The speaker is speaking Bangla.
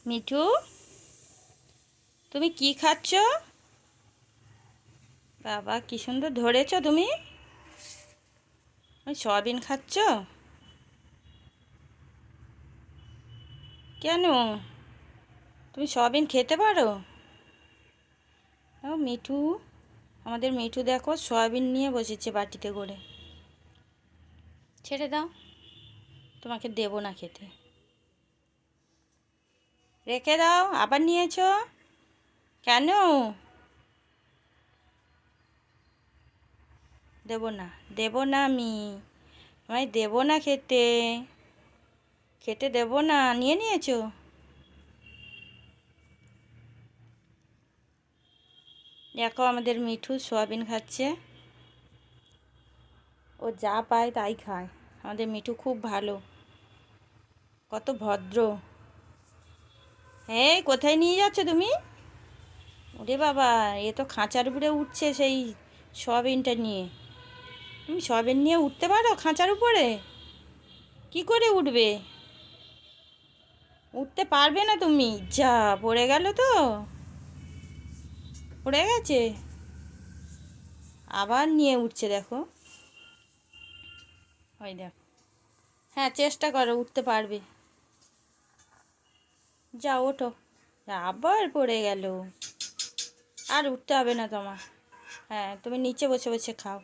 মিঠু, তুমি কি খাচ্ছ? বাবা, কি সুন্দর ধরেছো তুমি। ওই সয়াবিন খাচ্ছ কেন? তুমি সয়াবিন খেতে পারো? ও মিঠু, আমাদের মিঠু দেখো সয়াবিন নিয়ে বসেছে বাটিতে করে। ছেড়ে দাও, তোমাকে দেবো না খেতে। রেখে দাও, আবার নিয়েছো কেন? দেবো না, দেবো না আমি, আমায় দেবো না খেতে, খেতে দেবো না। নিয়ে নিয়েছো? দেখো আমাদের মিঠু সয়াবিন খাচ্ছে। ও যা পায় তাই খায়। আমাদের মিঠু খুব ভালো, কত ভদ্র। হ্যাঁ, কোথায় নিয়ে যাচ্ছ তুমি? ওরে বাবা, এ তো খাঁচার উপরে উঠছে সেই সয়াবিনটা নিয়ে। তুমি সয়াবিন নিয়ে উঠতে পারো খাঁচার উপরে? কি করে উঠবে? উঠতে পারবে না তুমি। যা, পড়ে গেল তো, পড়ে গেছে। আবার নিয়ে উঠছে দেখো। ওই দেখো। হ্যাঁ, চেষ্টা করো, উঠতে পারবে। যা, ওঠো। আবার পড়ে গেল। আর উঠতে হবে না তোমার। হ্যাঁ, তুমি নিচে বসে বসে খাও।